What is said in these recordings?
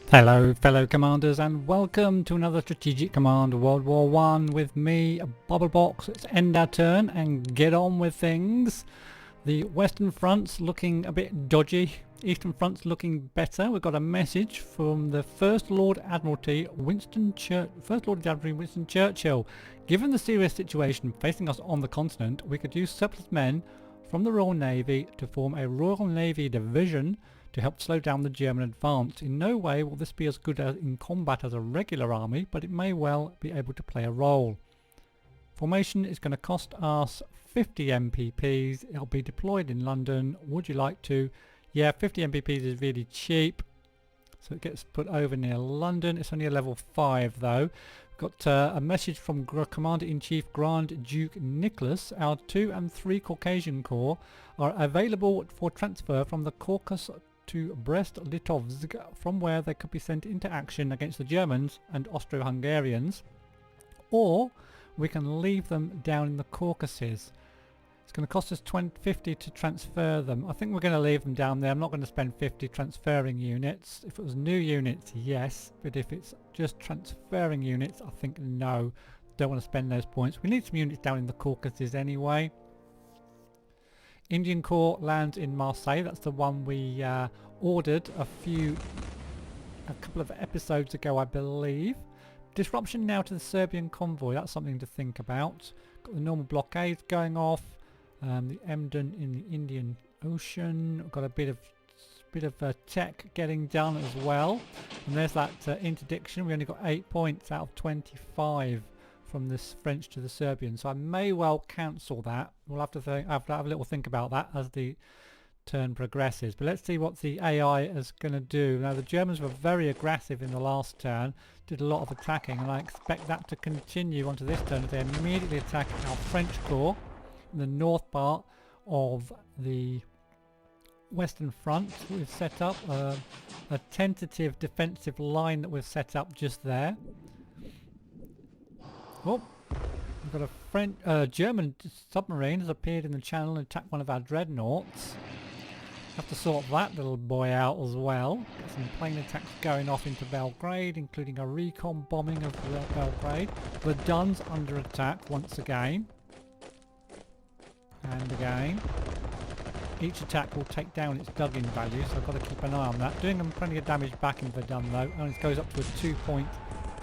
Hello fellow commanders and welcome to another Strategic Command World War I with me, Bubblebox. Let's end our turn and get on with things. The Western Front's looking a bit dodgy, Eastern Front's looking better. We've got a message from the First Lord Admiralty Winston Churchill. Given the serious situation facing us on the continent, we could use surplus men from the Royal Navy to form a Royal Navy division to help slow down the German advance. In no way will this be as good in combat as a regular army, but it may well be able to play a role. Formation is going to cost us 50 MPPs. It'll be deployed in London. Would you like to? Yeah, 50 MPPs is really cheap, so it gets put over near London. It's only a level 5 though. Got a message from Commander-in-Chief Grand Duke Nicholas. Our 2 and 3 Caucasian Corps are available for transfer from the Caucasus to Brest-Litovsk, from where they could be sent into action against the Germans and Austro-Hungarians, or we can leave them down in the Caucasus. It's going to cost us 50 to transfer them. I think we're going to leave them down there. I'm not going to spend 50 transferring units. If it was new units, yes, but if it's just transferring units, I think no. Don't want to spend those points. We need some units down in the Caucasus anyway. Indian Corps lands in Marseille. That's the one we ordered a couple of episodes ago, I believe. Disruption now to the Serbian convoy. That's something to think about. Got the normal blockades going off. The Emden in the Indian Ocean. Got a bit of tech getting done as well. And there's that interdiction. We only got 8 points out of 25 from this French to the Serbian, so I may well cancel that. We'll have to have a little think about that as the turn progresses. But let's see what the AI is going to do. Now the Germans were very aggressive in the last turn, did a lot of attacking, and I expect that to continue onto this turn as they immediately attack our French Corps in the north part of the Western Front. We've set up a tentative defensive line that we've set up just there. Oh, we've got a German submarine has appeared in the channel and attacked one of our dreadnoughts. Have to sort that little boy out as well. Got some plane attacks going off into Belgrade, including a recon bombing of Belgrade. Verdun's under attack once again. And again. Each attack will take down its dug-in value, so I've got to keep an eye on that. Doing them plenty of damage back in Verdun though, and it goes up to a 2-point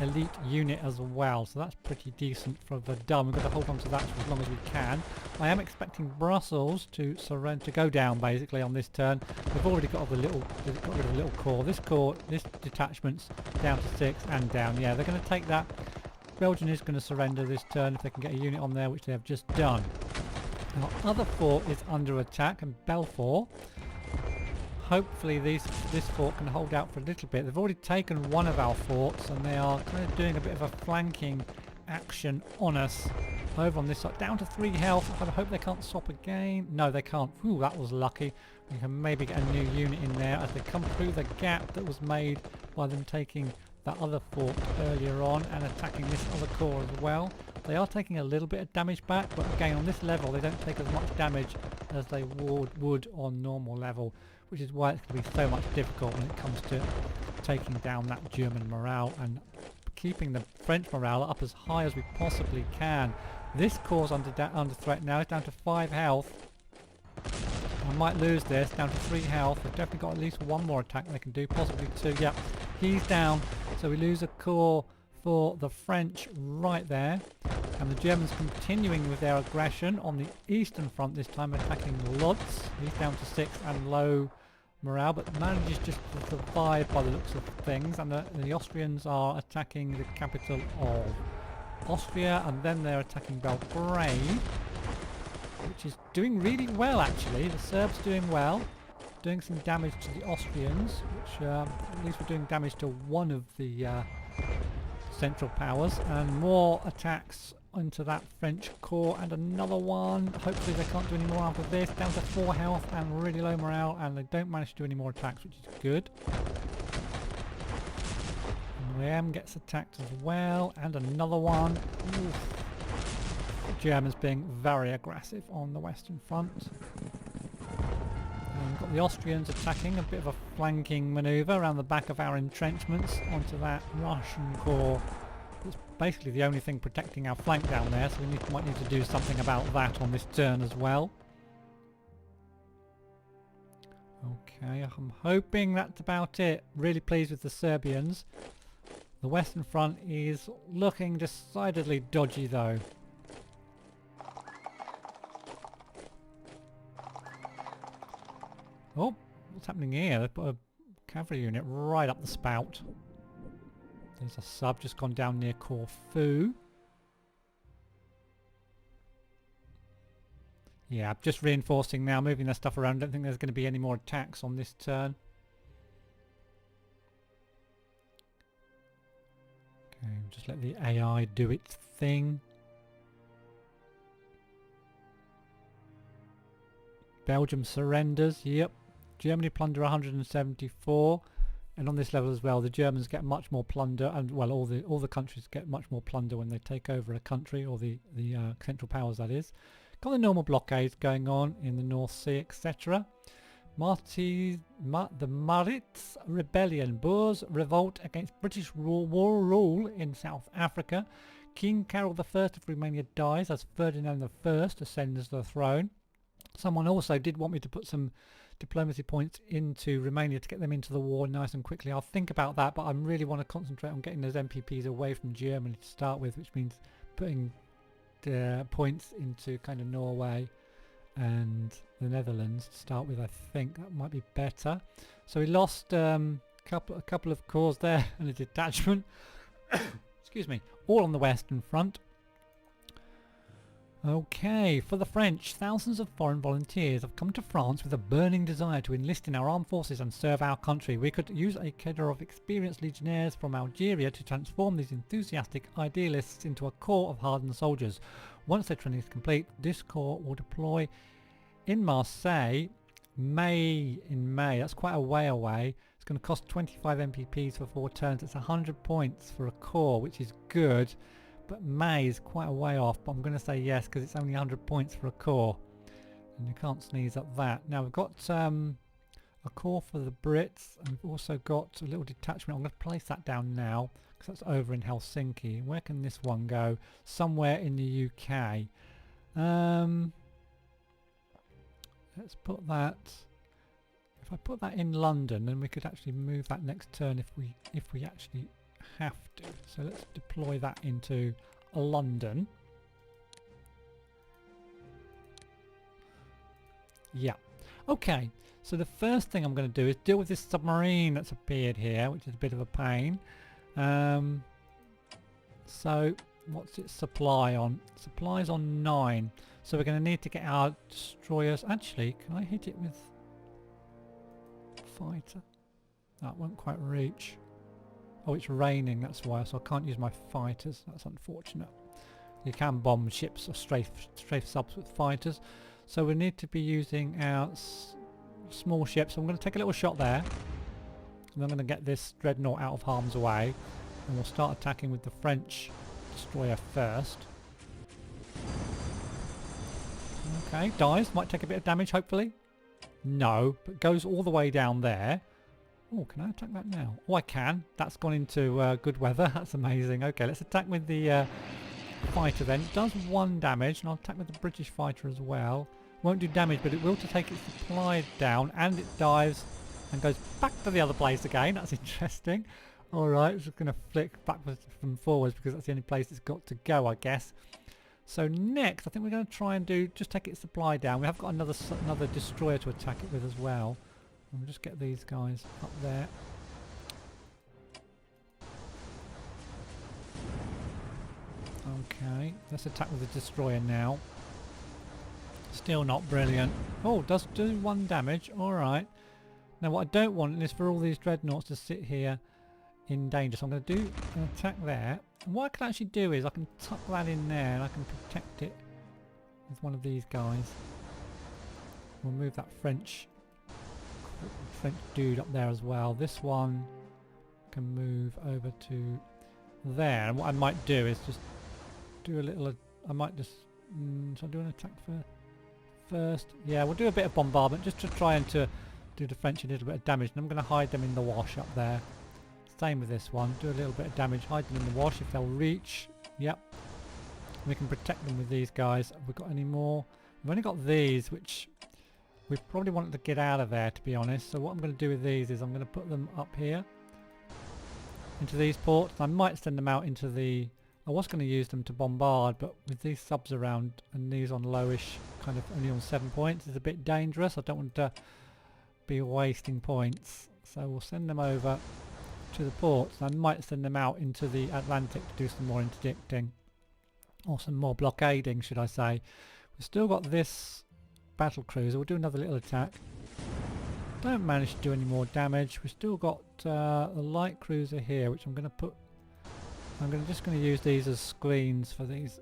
elite unit as well, so that's pretty decent for Verdun. We've got to hold on to that for as long as we can. I am expecting Brussels to surrender, to go down basically on this turn. We've already got rid of the little corps. This detachment's down to 6 and down. Yeah, they're going to take that. Belgium is going to surrender this turn if they can get a unit on there, which they have just done. Our other fort is under attack, and Belfort. Hopefully this fort can hold out for a little bit. They've already taken one of our forts and they are kind of doing a bit of a flanking action on us over on this side. Down to 3 health. I hope they can't swap again. No, they can't. Ooh, that was lucky. We can maybe get a new unit in there as they come through the gap that was made by them taking that other fort earlier on and attacking this other corps as well. They are taking a little bit of damage back, but again on this level they don't take as much damage as they would on normal level, which is why it's going to be so much difficult when it comes to taking down that German morale and keeping the French morale up as high as we possibly can. This corps under threat now. It's down to 5 health. I might lose this, down to 3 health. We've definitely got at least one more attack they can do, possibly 2. Yep, he's down, so we lose a corps for the French right there. And the Germans continuing with their aggression on the Eastern Front, this time attacking Lodz. He's down to 6 and low morale, but manages just to survive by the looks of things. And the Austrians are attacking the capital of Austria, and then they're attacking Belgrade, which is doing really well actually. The Serbs doing well, doing some damage to the Austrians, which at least we're doing damage to one of the Central Powers, and more attacks into that French corps, and another one. Hopefully they can't do any more after this. Down to 4 health and really low morale, and they don't manage to do any more attacks, which is good. And gets attacked as well, and another one. Oof. Germans being very aggressive on the Western Front. we've got the Austrians attacking, a bit of a flanking manoeuvre around the back of our entrenchments onto that Russian corps. It's basically the only thing protecting our flank down there, so we might need to do something about that on this turn as well. Okay, I'm hoping that's about it. Really pleased with the Serbians. The Western Front is looking decidedly dodgy though. Oh, what's happening here? They've put a cavalry unit right up the spout. There's a sub just gone down near Corfu. Yeah, just reinforcing now, moving their stuff around. Don't think there's going to be any more attacks on this turn. Okay, just let the AI do its thing. Belgium surrenders, yep. Germany plunder 174. And on this level as well, the Germans get much more plunder, and well, all the countries get much more plunder when they take over a country, or the Central Powers, that is. Got the normal blockades going on in the North Sea, etc. The Maritz Rebellion, Boers revolt against British war rule in South Africa. King Carol I of Romania dies as Ferdinand I ascends the throne. Someone also did want me to put some diplomacy points into Romania to get them into the war nice and quickly. I'll think about that, but I really want to concentrate on getting those MPPs away from Germany to start with, which means putting points into kind of Norway and the Netherlands to start with. I think that might be better. So we lost a couple of corps there and a detachment. Excuse me, all on the Western Front. Okay, for the French, thousands of foreign volunteers have come to France with a burning desire to enlist in our armed forces and serve our country. We could use a cadre of experienced legionnaires from Algeria to transform these enthusiastic idealists into a corps of hardened soldiers. Once their training is complete, this corps will deploy in Marseille in May. That's quite a way away. It's going to cost 25 MPPs for 4 turns. It's 100 points for a corps, which is good. But May is quite a way off, but I'm going to say yes because it's only 100 points for a corps. And you can't sneeze at that. Now we've got a corps for the Brits, and we've also got a little detachment. I'm going to place that down now because that's over in Helsinki. Where can this one go? Somewhere in the UK. Let's put that... If I put that in London, then we could actually move that next turn if we actually have to. So let's deploy that into London. Yeah. Okay. So the first thing I'm going to do is deal with this submarine that's appeared here, which is a bit of a pain. So what's its supply on? Supply's on 9. So we're going to need to get our destroyers. Actually, can I hit it with fighter? That won't quite reach. Oh, it's raining, that's why, so I can't use my fighters. That's unfortunate. You can bomb ships or strafe subs with fighters. So we need to be using our small ships. I'm going to take a little shot there. And I'm going to get this dreadnought out of harm's way. And we'll start attacking with the French destroyer first. Okay, dies. Might take a bit of damage, hopefully. No, but goes all the way down there. Oh, can I attack that now? Oh, I can. That's gone into good weather. That's amazing. Okay, let's attack with the fighter then. It does 1 damage, and I'll attack with the British fighter as well. Won't do damage, but it will to take its supply down, and it dives and goes back to the other place again. That's interesting. Alright, it's just going to flick backwards and forwards because that's the only place it's got to go, I guess. So next, I think we're going to try and just take its supply down. We have got another destroyer to attack it with as well. We'll just get these guys up there. Okay, let's attack with the destroyer now. Still not brilliant. Oh, does do 1 damage. Alright. Now what I don't want is for all these dreadnoughts to sit here in danger. So I'm going to do an attack there. And what I can actually do is I can tuck that in there and I can protect it with one of these guys. We'll move that French dude up there as well. This one can move over to there, and what I might do is just do a little I might just so I'll do an attack for first. Yeah, we'll do a bit of bombardment just to try and to do the French a little bit of damage. And I'm going to hide them in the wash up there. Same with this one. Do a little bit of damage, hide them in the wash if they'll reach. Yep. We can protect them with these guys. Have we got any more? We've only got these, which we probably wanted to get out of there, to be honest. So what I'm going to do with these is I'm going to put them up here into these ports. I might send them out into the... I was going to use them to bombard, but with these subs around and these on lowish, kind of only on 7 points, it's a bit dangerous. I don't want to be wasting points. So we'll send them over to the ports. I might send them out into the Atlantic to do some more interdicting. Or some more blockading, should I say. We've still got this battle cruiser. We'll do another little attack. Don't manage to do any more damage. We've still got the light cruiser here, which I'm going to put... just going to use these as screens for these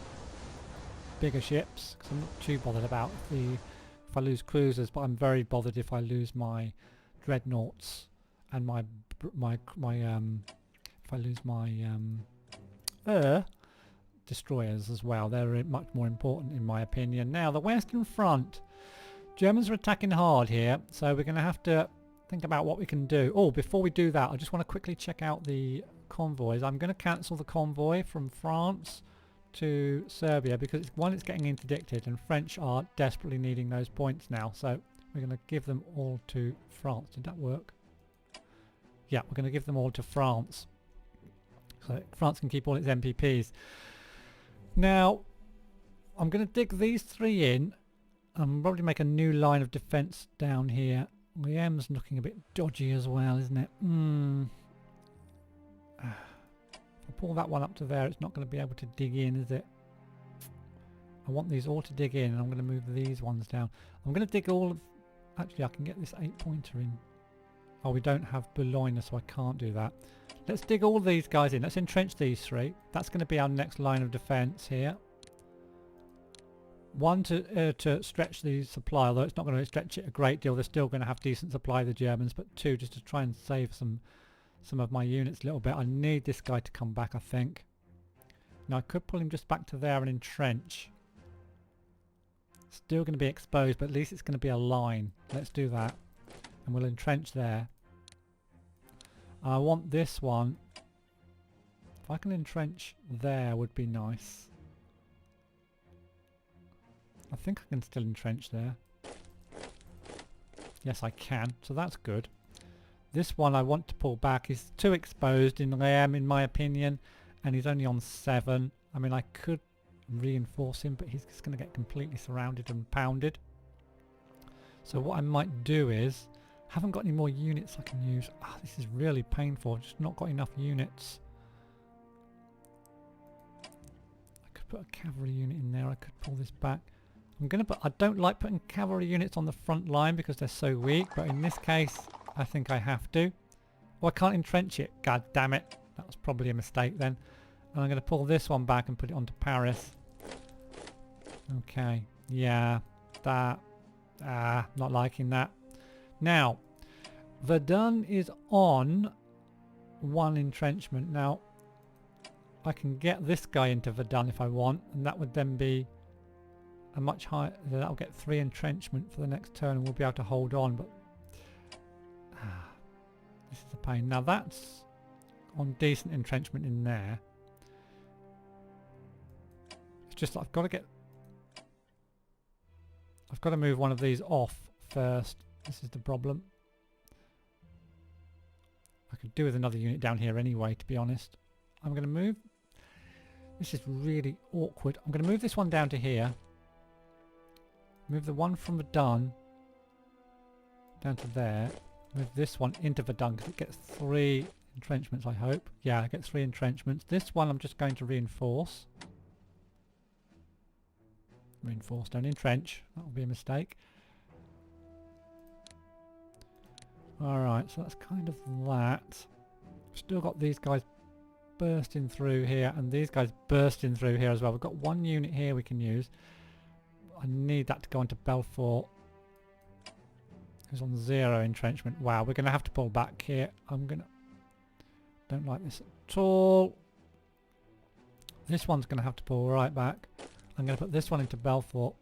bigger ships, because I'm not too bothered about if I lose cruisers, but I'm very bothered if I lose my dreadnoughts and if I lose my destroyers as well. They're much more important in my opinion. Now the Western Front, Germans are attacking hard here, so we're going to have to think about what we can do. Oh, before we do that, I just want to quickly check out the convoys. I'm going to cancel the convoy from France to Serbia because it's getting interdicted and French are desperately needing those points now, so we're going to give them all to France. Did that work? Yeah, we're going to give them all to France so France can keep all its MPPs. Now I'm going to dig these three in and probably make a new line of defence down here. The M's looking a bit dodgy as well, isn't it? If I pull that one up to there, it's not going to be able to dig in, is it? I want these all to dig in, and I'm going to move these ones down. I'm going to dig all of... Actually, I can get this 8-pointer in. Oh, we don't have Boulogne, so I can't do that. Let's dig all these guys in. Let's entrench these three. That's going to be our next line of defence here. One, to stretch the supply, although it's not going to stretch it a great deal. They're still going to have decent supply, the Germans. But two, just to try and save some of my units a little bit. I need this guy to come back, I think. Now I could pull him just back to there and entrench. Still going to be exposed, but at least it's going to be a line. Let's do that. And we'll entrench there. I want this one. If I can entrench there would be nice. I think I can still entrench there. Yes, I can. So that's good. This one I want to pull back. He's too exposed in my opinion, and he's only on 7. I mean, I could reinforce him, but he's just going to get completely surrounded and pounded. So what I might do is, haven't got any more units I can use. Ah, this is really painful. Just not got enough units. I could put a cavalry unit in there. I could pull this back. I don't like putting cavalry units on the front line because they're so weak, but in this case I think I have to. Well, I can't entrench it. God damn it. That was probably a mistake then. And I'm going to pull this one back and put it onto Paris. Okay. Yeah. That. Not liking that. Now, Verdun is on 1 entrenchment. Now, I can get this guy into Verdun if I want, and that would then be a much higher... That'll get 3 entrenchment for the next turn, and we'll be able to hold on, but... this is a pain. Now, that's on decent entrenchment in there. It's just that I've got to move one of these off first. This is the problem. I could do with another unit down here anyway, to be honest. I'm going to move... This is really awkward. I'm going to move this one down to here. Move the one from Verdun down to there. Move this one into Verdun because it gets 3 entrenchments, I hope. Yeah, I get 3 entrenchments. This one I'm just going to reinforce. Reinforce, don't entrench. That will be a mistake. Alright, so that's kind of that. Still got these guys bursting through here and these guys bursting through here as well. We've got 1 unit here we can use. I need that to go into Belfort. Who's on 0 entrenchment. Wow, we're going to have to pull back here. Don't like this at all. This one's going to have to pull right back. I'm going to put this one into Belfort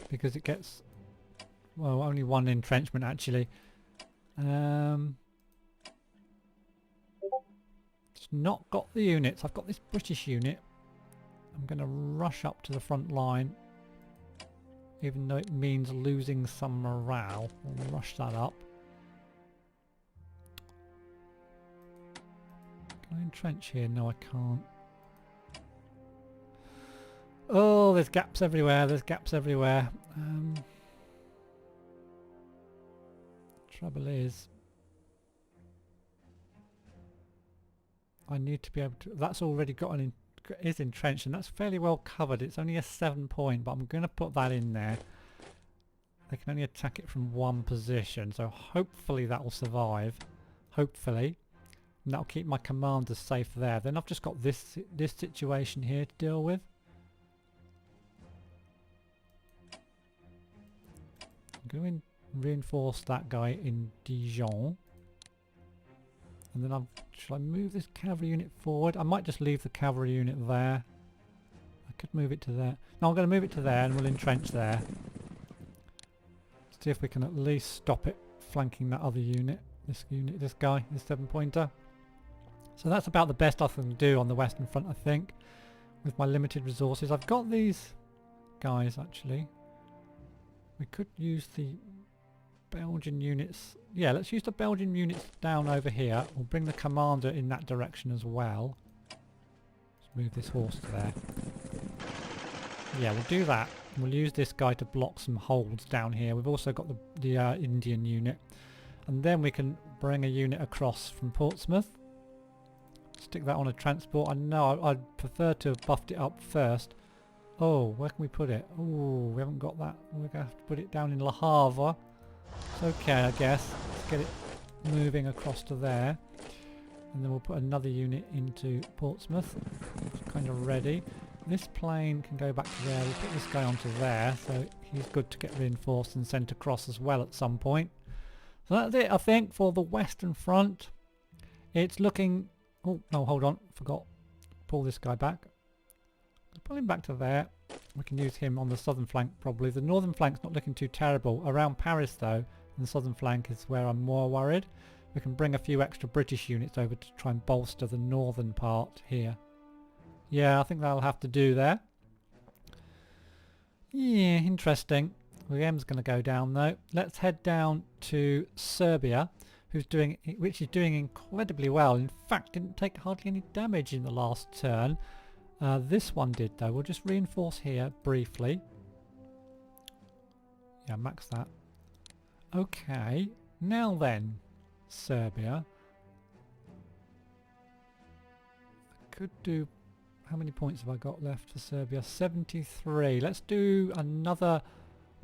because it gets well, only one entrenchment actually. It's not got the units. I've got this British unit. I'm going to rush up to the front line, even though it means losing some morale. We'll rush that up. Can I entrench here? No, I can't. Oh, there's gaps everywhere. There's gaps everywhere. Trouble is, I need to be able to. That's already got an is entrenched, and that's fairly well covered. It's only a 7 point, but I'm going to put that in there. They can only attack it from one position, so hopefully that will survive. Hopefully, and that'll keep my commanders safe there. Then I've just got this situation here to deal with. I'm going to reinforce that guy in Dijon. And then shall I move this cavalry unit forward? I might just leave the cavalry unit there. I could move it to there. No, I'm going to move it to there and we'll entrench there. See if we can at least stop it flanking that other unit. This guy, this 7-pointer. So that's about the best I can do on the Western Front, I think, with my limited resources. I've got these guys actually. We could use the Belgian units. Yeah, let's use the Belgian units down over here. We'll bring the commander in that direction as well. Let's move this horse to there. Yeah, we'll do that. We'll use this guy to block some holds down here. We've also got the Indian unit. And then we can bring a unit across from Portsmouth. Stick that on a transport. I know I'd prefer to have buffed it up first. Oh, where can we put it? Oh, we haven't got that. We're going to have to put it down in Le Havre. It's okay, I guess. Let's get it moving across to there. And then we'll put another unit into Portsmouth. It's kind of ready. This plane can go back to there. We'll put this guy onto there. So he's good to get reinforced and sent across as well at some point. So that's it, I think, for the Western Front. It's looking... Oh, no, hold on. Forgot. Pull this guy back. Pull him back to there. We can use him on the southern flank probably. The northern flank's not looking too terrible. Around Paris though, the southern flank is where I'm more worried. We can bring a few extra British units over to try and bolster the northern part here. Yeah, I think that'll have to do there. Yeah, interesting. William's going to go down though. Let's head down to Serbia, which is doing incredibly well. In fact, didn't take hardly any damage in the last turn. This one did though. We'll just reinforce here briefly. Yeah, max that. Okay, now then, Serbia. I could do... How many points have I got left for Serbia? 73. Let's do another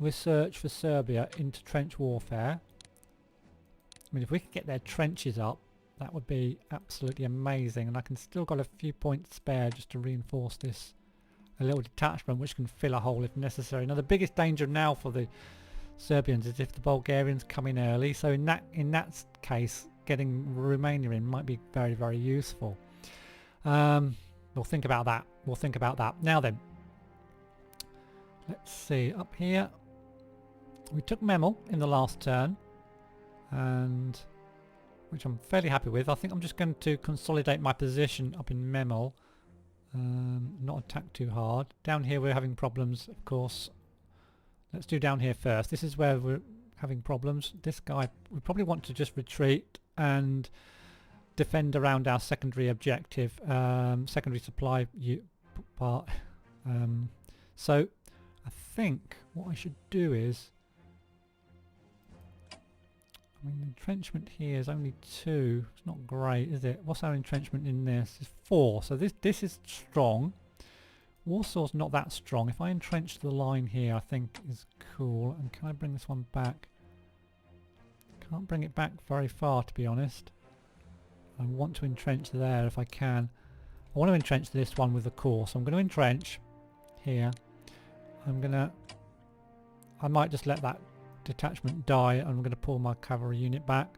research for Serbia into trench warfare. I mean, if we could get their trenches up, that would be absolutely amazing, and I can still got a few points spare just to reinforce this. A little detachment which can fill a hole if necessary. Now the biggest danger now for the Serbians is if the Bulgarians come in early, so in that case getting Romania in might be very, very useful. We'll think about that. We'll think about that. Now then, let's see, up here we took Memel in the last turn, and which I'm fairly happy with. I think I'm just going to consolidate my position up in Memel, not attack too hard. Down here we're having problems, of course. Let's do down here first. This is where we're having problems. This guy, we probably want to just retreat and defend around our secondary objective, secondary supply part. So I think what I should do is, I mean, the entrenchment here is only 2. It's not great, is it? What's our entrenchment in this? It's 4. So this is strong. Warsaw's not that strong. If I entrench the line here, I think is cool. And can I bring this one back? Can't bring it back very far, to be honest. I want to entrench there if I can. I want to entrench this one with the core, so I'm going to entrench here. I might just let that detachment die, and I'm going to pull my cavalry unit back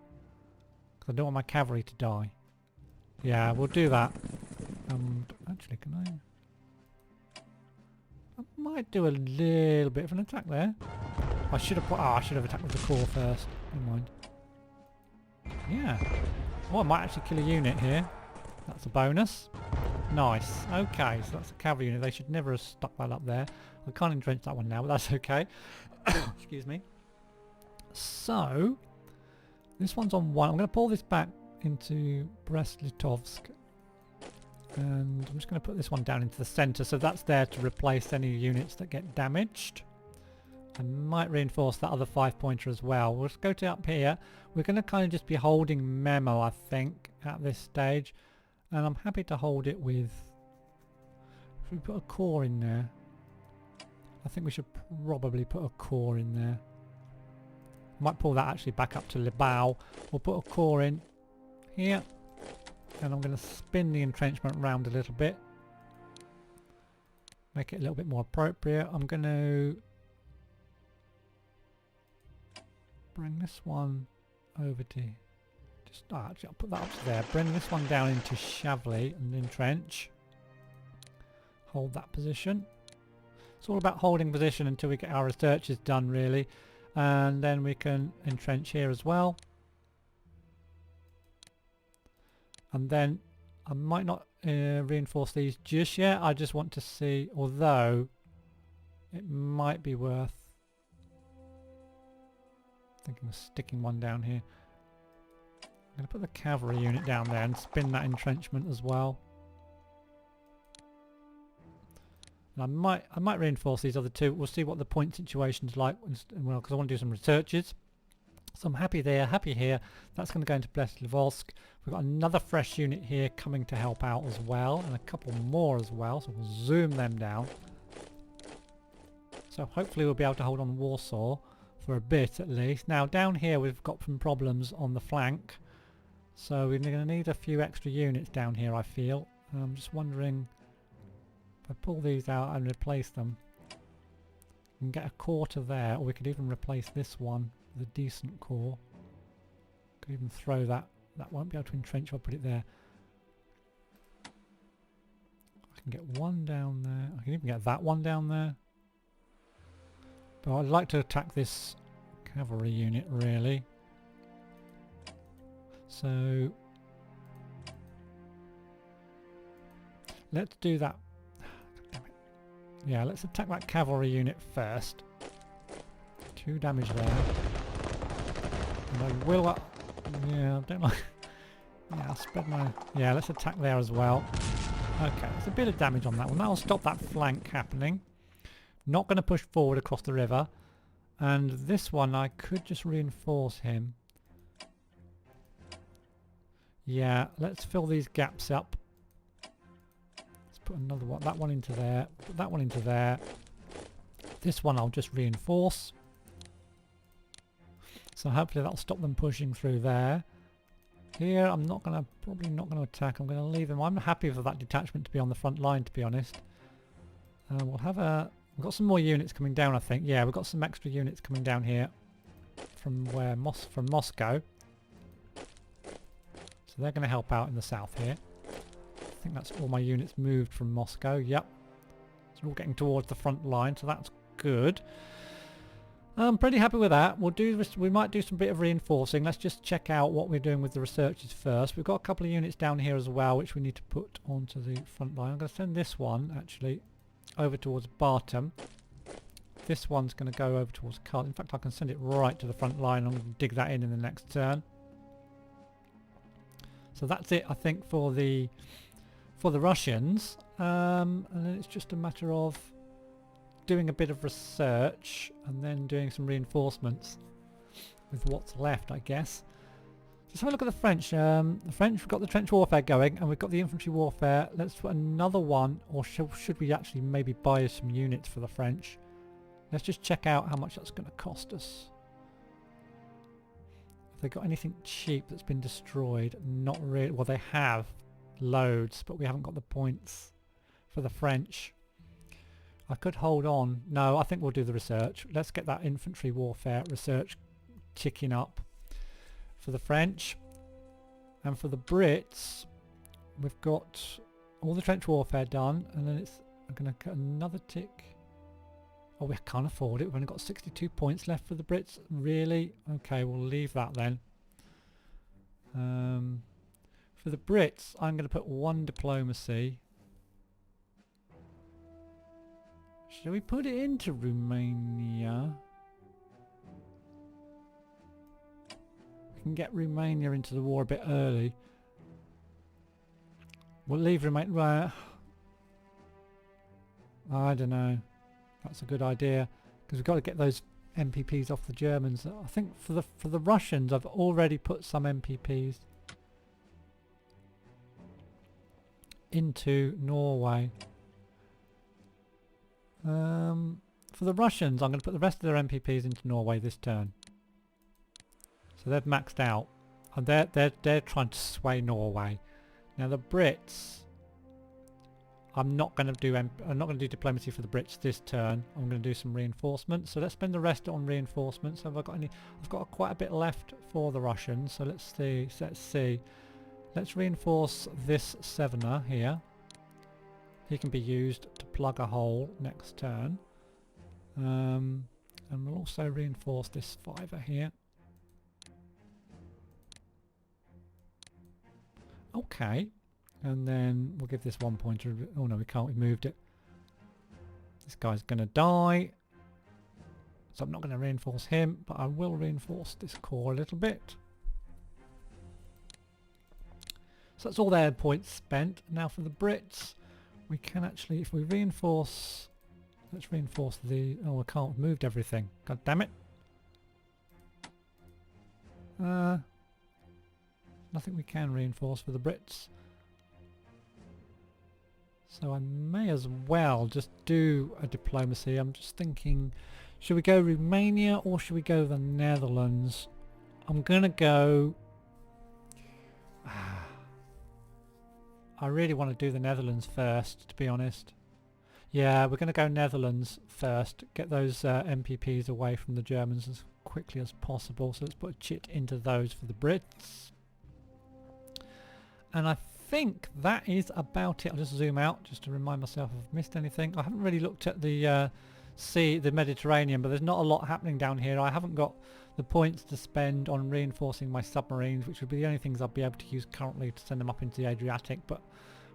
because I don't want my cavalry to die. Yeah, we'll do that. Actually, can I might do a little bit of an attack there. I should have put... Oh, I should have attacked with the core first. Never mind. Yeah. Oh, I might actually kill a unit here. That's a bonus. Nice. Okay, so that's a cavalry unit. They should never have stuck that up there. I can't entrench that one now, but that's okay. Excuse me. So, this one's on 1. I'm going to pull this back into Brest-Litovsk. And I'm just going to put this one down into the centre, so that's there to replace any units that get damaged. I might reinforce that other 5-pointer as well. We'll just go to up here. We're going to kind of just be holding Memo, I think, at this stage. And I'm happy to hold it with... If we put a core in there, I think we should probably put a core in there. Might pull that actually back up to Libau. We'll put a core in here. And I'm going to spin the entrenchment round a little bit. Make it a little bit more appropriate. I'm going to bring this one over to... actually, I'll put that up to there. Bring this one down into Chavli and entrench. Hold that position. It's all about holding position until we get our researches done, really. And then we can entrench here as well. And then I might not reinforce these just yet. I just want to see, although it might be worth thinking of sticking one down here. I'm going to put the cavalry unit down there and spin that entrenchment as well. And I might reinforce these other two. We'll see what the point situation's like. Well, because I want to do some researches. So I'm happy there, happy here. That's going to go into Brest-Litovsk. We've got another fresh unit here coming to help out as well, and a couple more as well. So we'll zoom them down. So hopefully we'll be able to hold on Warsaw for a bit at least. Now down here we've got some problems on the flank. So we're going to need a few extra units down here, I feel. I'm just wondering if I pull these out and replace them. We can get a core to there, or we could even replace this one with a decent core. Could even throw that. That won't be able to entrench if I put it there. I can get one down there. I can even get that one down there. But I'd like to attack this cavalry unit, really. So let's do that. Yeah, let's attack that cavalry unit first. 2 damage there. And I will... yeah, I don't like... yeah, I'll spread my... yeah, let's attack there as well. Okay, there's a bit of damage on that one. That'll stop that flank happening. Not going to push forward across the river. And this one, I could just reinforce him. Yeah, let's fill these gaps up. Let's put another one, that one into there, put that one into there. This one I'll just reinforce. So hopefully that'll stop them pushing through there. Here I'm not going to, probably not going to attack. I'm going to leave them. I'm happy for that detachment to be on the front line, to be honest. We'll have a, we've got some more units coming down, I think. Yeah, we've got some extra units coming down here from where from Moscow. So they're going to help out in the south here. I think that's all my units moved from Moscow. Yep. So we're all getting towards the front line, so that's good. I'm pretty happy with that. We'll do this, we might do some bit of reinforcing. Let's just check out what we're doing with the researchers first. We've got a couple of units down here as well, which we need to put onto the front line. I'm going to send this one, actually, over towards Bartum. This one's going to go over towards Karl. In fact, I can send it right to the front line. I'm going to dig that in the next turn. So that's it, I think, for the Russians. And then it's just a matter of doing a bit of research and then doing some reinforcements with what's left, I guess. Just have a look at the French. The French, we've got the trench warfare going, and we've got the infantry warfare. Let's put another one, or should we actually maybe buy some units for the French? Let's just check out how much that's going to cost us. Have they got anything cheap that's been destroyed? Not really. Well, they have loads, but we haven't got the points for the French. I could hold on. No, I think we'll do the research. Let's get that infantry warfare research ticking up for the French. And for the Brits, we've got all the trench warfare done, and then it's I'm going to cut another tick. Oh, we can't afford it. We've only got 62 points left for the Brits. Really? Okay, we'll leave that then. For the Brits, I'm going to put 1 diplomacy. Shall we put it into Romania? We can get Romania into the war a bit early. We'll leave Romania. Right. I don't know. That's a good idea because we've got to get those MPPs off the Germans. I think for the Russians, I've already put some MPPs into Norway. For the Russians, I'm going to put the rest of their MPPs into Norway this turn. So they've maxed out, and they're trying to sway Norway. Now the Brits, I'm not going to do diplomacy for the Brits this turn. I'm going to do some reinforcements. So let's spend the rest on reinforcements. Have I got any? I've got quite a bit left for the Russians. So let's see. Let's reinforce this 7er here. He can be used to plug a hole next turn. And we'll also reinforce this 5er here. Okay. And then we'll give this 1 pointer. Oh no, we can't. We've moved it. This guy's going to die. So I'm not going to reinforce him, but I will reinforce this core a little bit. So that's all their points spent. Now for the Brits, we can actually, if we reinforce, let's reinforce the, oh I can't, we've moved everything. God damn it. Nothing we can reinforce for the Brits. So I may as well just do a diplomacy. I'm just thinking, should we go Romania or should we go the Netherlands? I'm gonna go... I really want to do the Netherlands first, to be honest. Yeah, we're going to go Netherlands first. Get those MPPs away from the Germans as quickly as possible. So let's put a chit into those for the Brits. And I think that is about it. I'll just zoom out just to remind myself if I've missed anything. I haven't really looked at the sea, the Mediterranean, but there's not a lot happening down here. I haven't got the points to spend on reinforcing my submarines, which would be the only things I'd be able to use currently to send them up into the Adriatic, but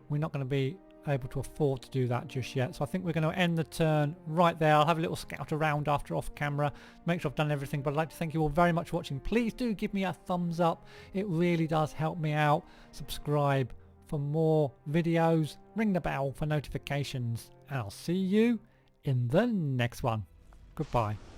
we're not going to be able to afford to do that just yet. So I think we're going to end the turn right there. I'll have a little scout around after off camera, make sure I've done everything, but I'd like to thank you all very much for watching. Please do give me a thumbs up. It really does help me out. Subscribe for more videos, ring the bell for notifications, and I'll see you in the next one. Goodbye.